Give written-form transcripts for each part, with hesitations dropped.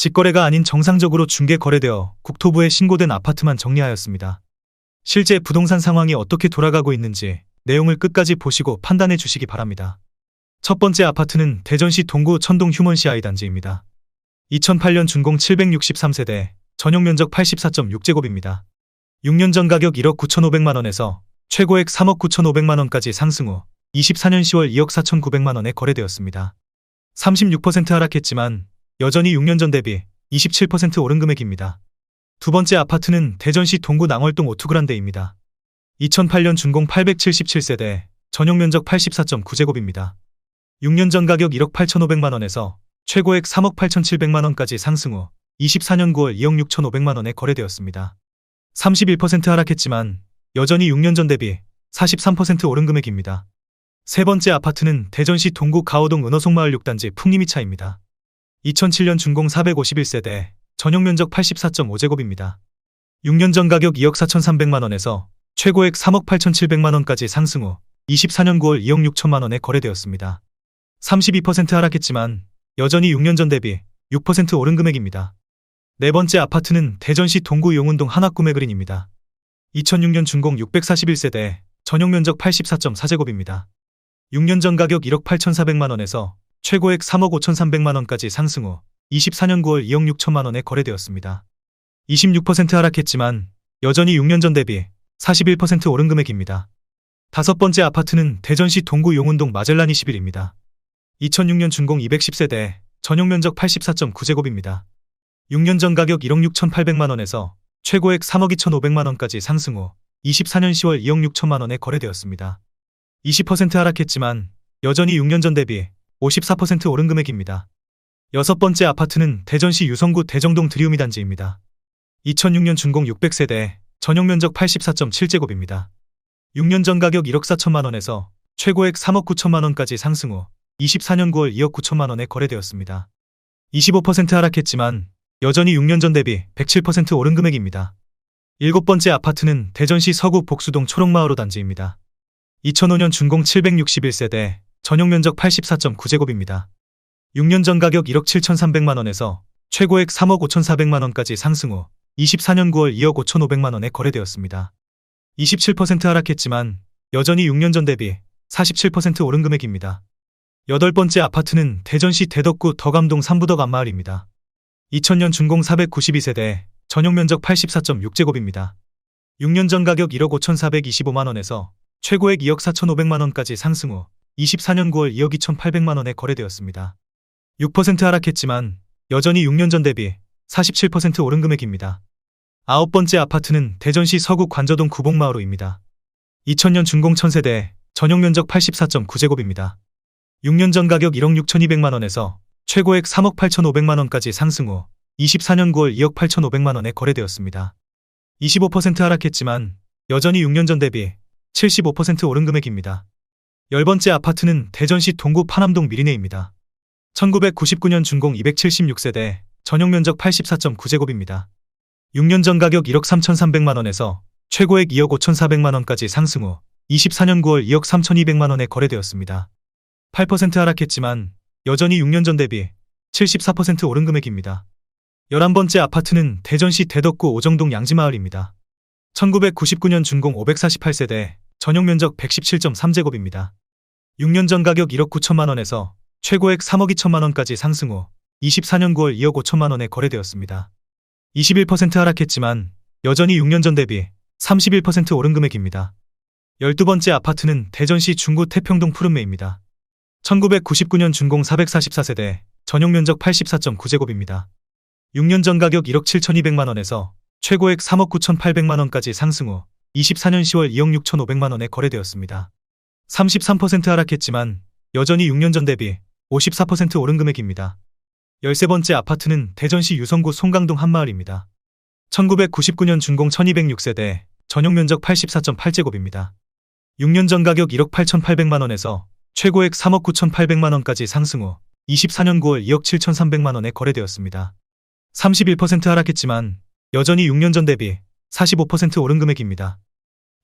직거래가 아닌 정상적으로 중개 거래되어 국토부에 신고된 아파트만 정리하였습니다. 실제 부동산 상황이 어떻게 돌아가고 있는지 내용을 끝까지 보시고 판단해 주시기 바랍니다. 첫 번째 아파트는 대전시 동구 천동 휴먼시 아이단지입니다. 2008년 준공 763세대, 전용 면적 84.6제곱입니다. 6년 전 가격 1억 9,500만원에서 최고액 3억 9,500만원까지 상승 후 24년 10월 2억 4,900만원에 거래되었습니다. 36% 하락했지만 여전히 6년 전 대비 27% 오른 금액입니다. 두 번째 아파트는 대전시 동구 낭월동 오투그란데입니다. 2008년 준공 877세대, 전용 면적 84.9제곱입니다. 6년 전 가격 1억 8,500만원에서 최고액 3억 8,700만원까지 상승 후 24년 9월 2억 6,500만원에 거래되었습니다. 31% 하락했지만 여전히 6년 전 대비 43% 오른 금액입니다. 세 번째 아파트는 대전시 동구 가오동 은어송마을 6단지 풍림이차입니다. 2007년 준공 451세대, 전용 면적 84.5제곱입니다. 6년 전 가격 2억 4,300만원에서 최고액 3억 8,700만원까지 상승 후 24년 9월 2억 6천만원에 거래되었습니다. 32% 하락했지만 여전히 6년 전 대비 6% 오른 금액입니다. 네 번째 아파트는 대전시 동구 용운동 한화구매그린입니다. 2006년 준공 641세대, 전용 면적 84.4제곱입니다. 6년 전 가격 1억 8,400만원에서 최고액 3억 5,300만원까지 상승 후 24년 9월 2억 6천만원에 거래되었습니다. 26% 하락했지만 여전히 6년 전 대비 41% 오른 금액입니다. 다섯 번째 아파트는 대전시 동구 용운동 마젤란 21입니다. 2006년 준공 210세대, 전용 면적 84.9제곱입니다. 6년 전 가격 1억 6,800만원에서 최고액 3억 2,500만원까지 상승 후 24년 10월 2억 6천만원에 거래되었습니다. 20% 하락했지만 여전히 6년 전 대비 54% 오른 금액입니다. 여섯 번째 아파트는 대전시 유성구 대정동 드리우미 단지입니다. 2006년 준공 600세대, 전용 면적 84.7제곱입니다. 6년 전 가격 1억 4천만원에서 최고액 3억 9천만원까지 상승 후 24년 9월 2억 9천만원에 거래되었습니다. 25% 하락했지만 여전히 6년 전 대비 107% 오른 금액입니다. 일곱 번째 아파트는 대전시 서구 복수동 초록마을 단지입니다. 2005년 준공 761세대, 전용 면적 84.9제곱입니다. 6년 전 가격 1억 7,300만원에서 최고액 3억 5,400만원까지 상승 후 24년 9월 2억 5,500만원에 거래되었습니다. 27% 하락했지만 여전히 6년 전 대비 47% 오른 금액입니다. 여덟 번째 아파트는 대전시 대덕구 덕암동 삼부덕 안마을입니다. 2000년 준공 492세대, 전용 면적 84.6제곱입니다. 6년 전 가격 1억 5,425만원에서 최고액 2억 4,500만원까지 상승 후 24년 9월 2억 2,800만원에 거래되었습니다. 6% 하락했지만 여전히 6년 전 대비 47% 오른 금액입니다. 아홉 번째 아파트는 대전시 서구 관저동 구봉마을호입니다. 2000년 준공 1000세대, 전용 면적 84.9제곱입니다. 6년 전 가격 1억 6,200만원에서 최고액 3억 8,500만원까지 상승 후 24년 9월 2억 8,500만원에 거래되었습니다. 25% 하락했지만 여전히 6년 전 대비 75% 오른 금액입니다. 열 번째 아파트는 대전시 동구 파남동 미리네입니다. 1999년 준공 276세대, 전용 면적 84.9제곱입니다. 6년 전 가격 1억 3,300만원에서 최고액 2억 5,400만원까지 상승 후 24년 9월 2억 3,200만원에 거래되었습니다. 8% 하락했지만 여전히 6년 전 대비 74% 오른 금액입니다. 11번째 아파트는 대전시 대덕구 오정동 양지마을입니다. 1999년 준공 548세대, 전용 면적 117.3제곱입니다. 6년 전 가격 1억 9천만원에서 최고액 3억 2천만원까지 상승 후 24년 9월 2억 5천만원에 거래되었습니다. 21% 하락했지만 여전히 6년 전 대비 31% 오른 금액입니다. 12번째 아파트는 대전시 중구 태평동 푸른매입니다. 1999년 준공 444세대, 전용 면적 84.9제곱입니다. 6년 전 가격 1억 7,200만원에서 최고액 3억 9,800만원까지 상승 후 24년 10월 2억 6,500만원에 거래되었습니다. 33% 하락했지만 여전히 6년 전 대비 54% 오른 금액입니다. 13번째 아파트는 대전시 유성구 송강동 한마을입니다. 1999년 준공 1206세대, 전용 면적 84.8제곱입니다. 6년 전 가격 1억 8,800만원에서 최고액 3억 9,800만원까지 상승 후 24년 9월 2억 7,300만원에 거래되었습니다. 31% 하락했지만 여전히 6년 전 대비 45% 오른 금액입니다.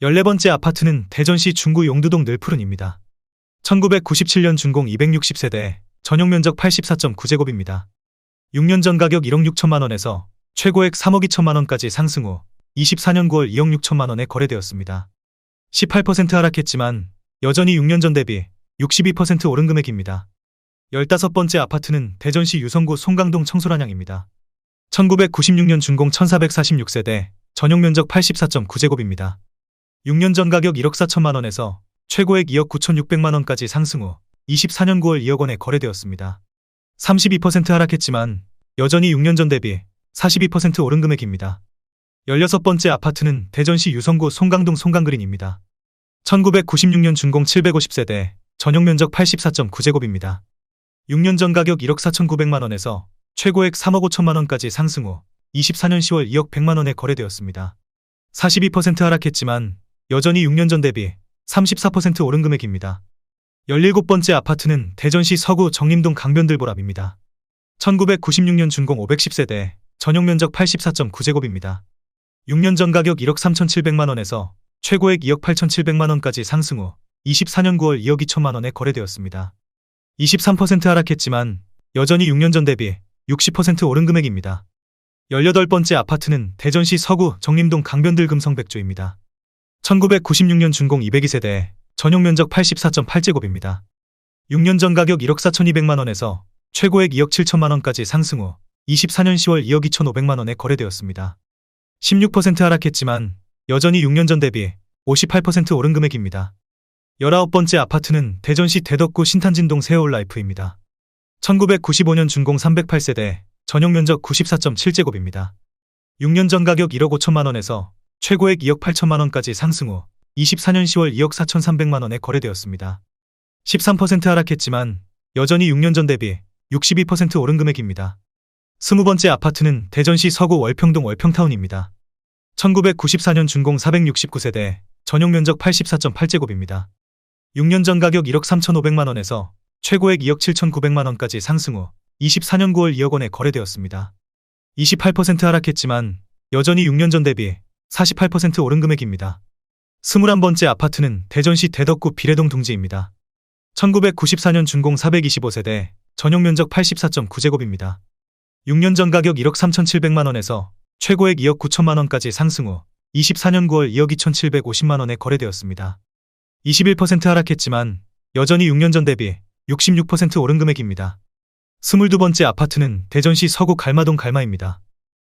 14번째 아파트는 대전시 중구 용두동 늘푸른입니다. 1997년 준공 260세대, 전용 면적 84.9제곱입니다. 6년 전 가격 1억 6천만 원에서 최고액 3억 2천만 원까지 상승 후 24년 9월 2억 6천만 원에 거래되었습니다. 18% 하락했지만 여전히 6년 전 대비 62% 오른 금액입니다. 15번째 아파트는 대전시 유성구 송강동 청소란양입니다. 1996년 준공 1446세대, 전용 면적 84.9제곱입니다. 6년 전 가격 1억 4천만 원에서 최고액 2억 9천6백만 원까지 상승 후 24년 9월 2억 원에 거래되었습니다. 32% 하락했지만 여전히 6년 전 대비 42% 오른 금액입니다. 16번째 아파트는 대전시 유성구 송강동 송강그린입니다. 1996년 준공 750세대, 전용 면적 84.9제곱입니다. 6년 전 가격 1억 4천9백만 원에서 최고액 3억 5천만 원까지 상승 후 24년 10월 2억 100만 원에 거래되었습니다. 42% 하락했지만 여전히 6년 전 대비 34% 오른 금액입니다. 17번째 아파트는 대전시 서구 정림동 강변들보랍입니다. 1996년 준공 510세대, 전용 면적 84.9제곱입니다. 6년 전 가격 1억 3천7백만 원에서 최고액 2억 8천7백만 원까지 상승 후 24년 9월 2억 2천만 원에 거래되었습니다. 23% 하락했지만 여전히 6년 전 대비 60% 오른 금액입니다. 18번째 아파트는 대전시 서구 정림동 강변들 금성백조입니다. 1996년 준공 202세대, 전용 면적 84.8제곱입니다. 6년 전 가격 1억 4천2백만 원에서 최고액 2억 7천만 원까지 상승 후 24년 10월 2억 2천5백만 원에 거래되었습니다. 16% 하락했지만 여전히 6년 전 대비 58% 오른 금액입니다. 19번째 아파트는 대전시 대덕구 신탄진동 세어올라이프입니다. 1995년 준공 308세대, 전용 면적 94.7제곱입니다. 6년 전 가격 1억 5천만 원에서 최고액 2억 8천만 원까지 상승 후 24년 10월 2억 4천3백만 원에 거래되었습니다. 13% 하락했지만 여전히 6년 전 대비 62% 오른 금액입니다. 20번째 아파트는 대전시 서구 월평동 월평타운입니다. 1994년 준공 469세대, 전용 면적 84.8제곱입니다. 6년 전 가격 1억 3천5백만 원에서 최고액 2억 7천9백만 원까지 상승 후 24년 9월 2억 원에 거래되었습니다. 28% 하락했지만 여전히 6년 전 대비 48% 오른 금액입니다. 21번째 아파트는 대전시 대덕구 비례동 둥지입니다. 1994년 준공 425세대, 전용 면적 84.9제곱입니다. 6년 전 가격 1억 3천7백만 원에서 최고액 2억 9천만 원까지 상승 후 24년 9월 2억 2천7백오십만 원에 거래되었습니다. 21% 하락했지만 여전히 6년 전 대비 66% 오른 금액입니다. 22번째 아파트는 대전시 서구 갈마동 갈마입니다.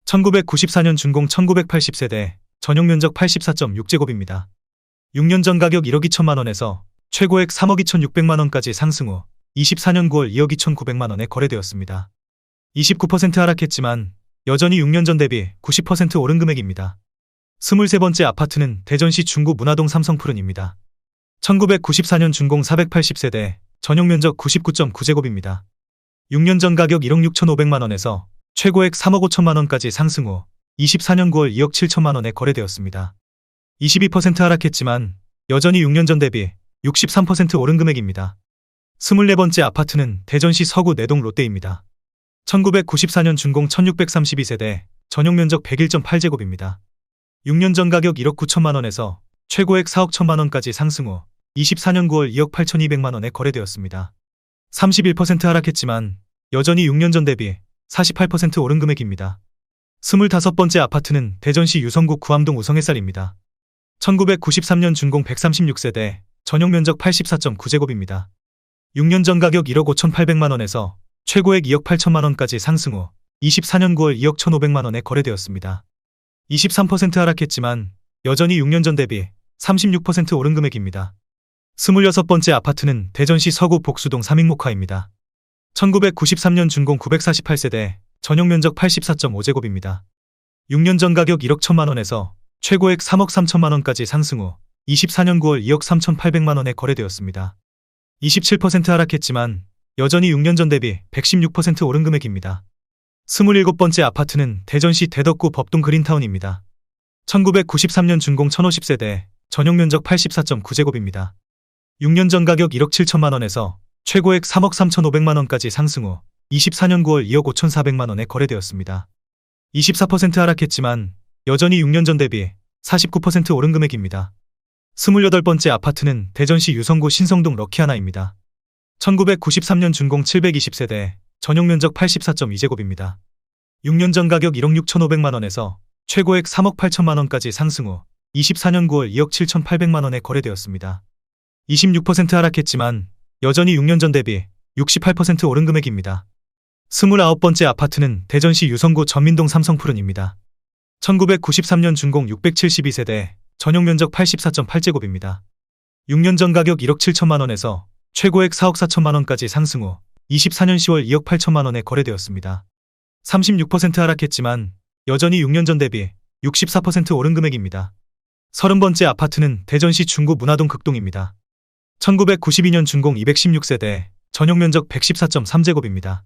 1994년 준공 1980세대, 전용 면적 84.6제곱입니다. 6년 전 가격 1억 2천만 원에서 최고액 3억 2천6백만 원까지 상승 후 24년 9월 2억 2천9백만 원에 거래되었습니다. 29% 하락했지만 여전히 6년 전 대비 90% 오른 금액입니다. 23번째 아파트는 대전시 중구 문화동 삼성푸른입니다. 1994년 준공 480세대, 전용 면적 99.9제곱입니다. 6년 전 가격 1억 6천5백만 원에서 최고액 3억 5천만 원까지 상승 후 24년 9월 2억 7천만 원에 거래되었습니다. 22% 하락했지만 여전히 6년 전 대비 63% 오른 금액입니다. 24번째 아파트는 대전시 서구 내동 롯데입니다. 1994년 준공 1632세대, 전용 면적 101.8제곱입니다. 6년 전 가격 1억 9천만 원에서 최고액 4억 1천만 원까지 상승 후 24년 9월 2억 8천2백만 원에 거래되었습니다. 31% 하락했지만 여전히 6년 전 대비 48% 오른 금액입니다. 25번째 아파트는 대전시 유성구 구암동 우성햇살입니다. 1993년 준공 136세대, 전용 면적 84.9제곱입니다. 6년 전 가격 1억 5천8백만 원에서 최고액 2억 8천만 원까지 상승 후 24년 9월 2억 1,500만 원에 거래되었습니다. 23% 하락했지만 여전히 6년 전 대비 36% 오른 금액입니다. 26번째 아파트는 대전시 서구 복수동 삼익목화입니다. 1993년 준공 948세대, 전용 면적 84.5제곱입니다. 6년 전 가격 1억 1천만 원에서 최고액 3억 3천만 원까지 상승 후 24년 9월 2억 3,800만 원에 거래되었습니다. 27% 하락했지만 여전히 6년 전 대비 116% 오른 금액입니다. 27번째 아파트는 대전시 대덕구 법동 그린타운입니다. 1993년 준공 1050세대, 전용 면적 84.9제곱입니다. 6년 전 가격 1억 7천만 원에서 최고액 3억 3,500만 원까지 상승 후 24년 9월 2억 5,400만 원에 거래되었습니다. 24% 하락했지만 여전히 6년 전 대비 49% 오른 금액입니다. 28번째 아파트는 대전시 유성구 신성동 럭키하나입니다. 1993년 준공 720세대, 전용 면적 84.2제곱입니다. 6년 전 가격 1억 6,500만 원에서 최고액 3억 8천만 원까지 상승 후 24년 9월 2억 7,800만 원에 거래되었습니다. 26% 하락했지만 여전히 6년 전 대비 68% 오른 금액입니다. 29번째 아파트는 대전시 유성구 전민동 삼성푸른입니다. 1993년 준공 672세대, 전용 면적 84.8제곱입니다. 6년 전 가격 1억 7천만 원에서 최고액 4억 4천만 원까지 상승 후 24년 10월 2억 8천만 원에 거래되었습니다. 36% 하락했지만 여전히 6년 전 대비 64% 오른 금액입니다. 30번째 아파트는 대전시 중구 문화동 극동입니다. 1992년 준공 216세대, 전용 면적 114.3제곱입니다.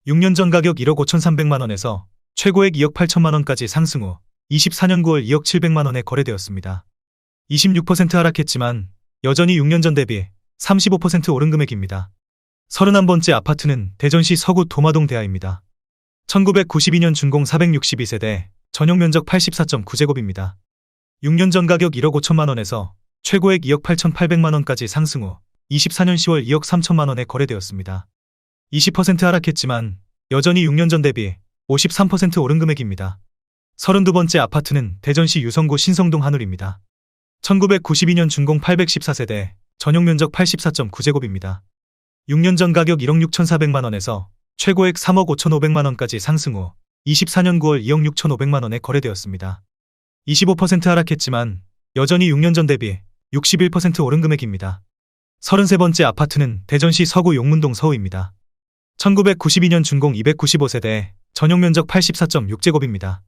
6년 전 가격 1억 5,300만 원에서 최고액 2억 8천만 원까지 상승 후 24년 9월 2억 700만 원에 거래되었습니다. 26% 하락했지만 여전히 6년 전 대비 35% 오른 금액입니다. 31번째 아파트는 대전시 서구 도마동 대하입니다. 1992년 준공 462세대, 전용 면적 84.9제곱입니다. 6년 전 가격 1억 5천만 원에서 최고액 2억 8,800만 원까지 상승 후 24년 10월 2억 3천만 원에 거래되었습니다. 20% 하락했지만 여전히 6년 전 대비 53% 오른 금액입니다. 32번째 아파트는 대전시 유성구 신성동 한울입니다. 1992년 준공 814세대, 전용 면적 84.9제곱입니다. 6년 전 가격 1억 6,400만 원에서 최고액 3억 5,500만 원까지 상승 후 24년 9월 2억 6,500만 원에 거래되었습니다. 25% 하락했지만 여전히 6년 전 대비 61% 오른 금액입니다. 33번째 아파트는 대전시 서구 용문동 서우입니다. 1992년 준공 295세대, 전용 면적 84.6제곱입니다.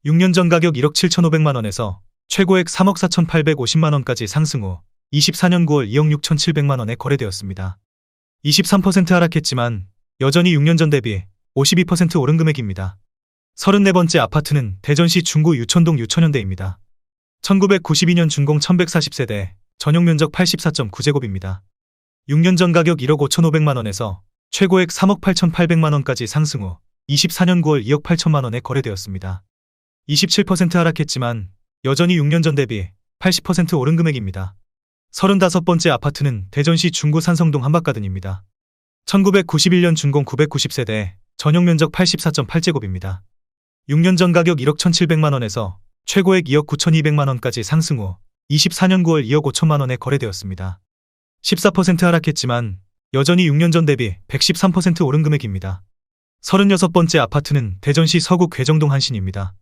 6년 전 가격 1억 7,500만 원에서 최고액 3억 4,850만 원까지 상승 후 24년 9월 2억 6,700만 원에 거래되었습니다. 23% 하락했지만 여전히 6년 전 대비 52% 오른 금액입니다. 34번째 아파트는 대전시 중구 유천동 유천현대입니다. 1992년 준공 1140세대, 전용 면적 84.9제곱입니다. 6년 전 가격 1억 5,500만 원에서 최고액 3억 8,800만 원까지 상승 후 24년 9월 2억 8천만 원에 거래되었습니다. 27% 하락했지만 여전히 6년 전 대비 80% 오른 금액입니다. 35번째 아파트는 대전시 중구 산성동 한박가든입니다. 1991년 준공 990세대, 전용 면적 84.8제곱입니다. 6년 전 가격 1억 1,700만 원에서 최고액 2억 9,200만 원까지 상승 후 24년 9월 2억 5천만 원에 거래되었습니다. 14% 하락했지만 여전히 6년 전 대비 113% 오른 금액입니다. 36번째 아파트는 대전시 서구 괴정동 한신입니다.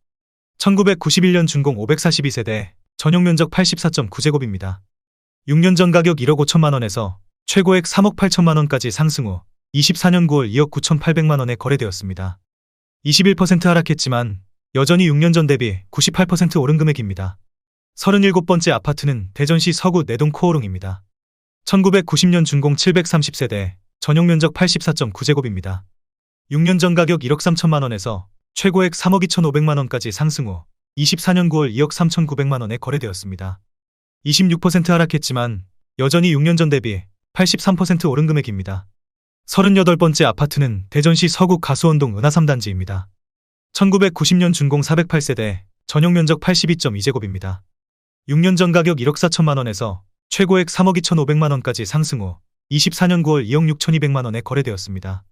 1991년 준공 542세대, 전용 면적 84.9제곱입니다. 6년 전 가격 1억 5천만 원에서 최고액 3억 8천만 원까지 상승 후 24년 9월 2억 9,800만 원에 거래되었습니다. 21% 하락했지만 여전히 6년 전 대비 98% 오른 금액입니다. 37번째 아파트는 대전시 서구 내동 코오롱입니다. 1990년 준공 730세대, 전용 면적 84.9제곱입니다. 6년 전 가격 1억 3천만 원에서 최고액 3억 2,500만 원까지 상승 후 24년 9월 2억 3,900만 원에 거래되었습니다. 26% 하락했지만 여전히 6년 전 대비 83% 오른 금액입니다. 38번째 아파트는 대전시 서구 가수원동 은하 3단지입니다. 1990년 준공 408세대, 전용 면적 82.2제곱입니다. 6년 전 가격 1억 4천만 원에서 최고액 3억 2,500만 원까지 상승 후 24년 9월 2억 6,200만 원에 거래되었습니다.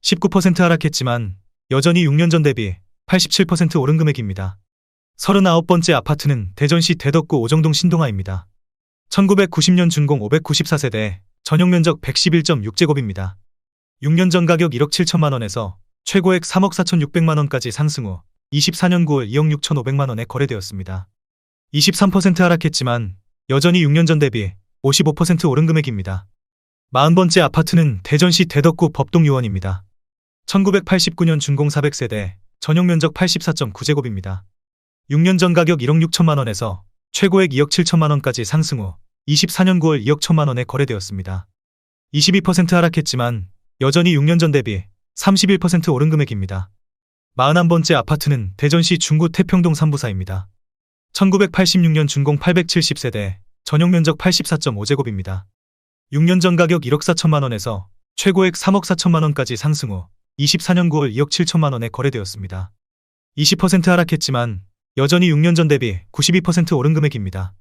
19% 하락했지만 여전히 6년 전 대비 87% 오른 금액입니다. 39번째 아파트는 대전시 대덕구 오정동 신동아입니다. 1990년 준공 594세대, 전용 면적 111.6제곱입니다. 6년 전 가격 1억 7천만 원에서 최고액 3억 4,600만 원까지 상승 후 24년 9월 2억 6,500만 원에 거래되었습니다. 23% 하락했지만 여전히 6년 전 대비 55% 오른 금액입니다. 40번째 아파트는 대전시 대덕구 법동유원입니다. 1989년 준공 400세대, 전용 면적 84.9제곱입니다. 6년 전 가격 1억 6천만 원에서 최고액 2억 7천만 원까지 상승 후 24년 9월 2억 1천만 원에 거래되었습니다. 22% 하락했지만 여전히 6년 전 대비 31% 오른 금액입니다. 41번째 아파트는 대전시 중구 태평동 3부사입니다. 1986년 준공 870세대, 전용 면적 84.5제곱입니다. 6년 전 가격 1억 4천만 원에서 최고액 3억 4천만 원까지 상승 후 24년 9월 2억 7천만 원에 거래되었습니다. 20% 하락했지만 여전히 6년 전 대비 92% 오른 금액입니다.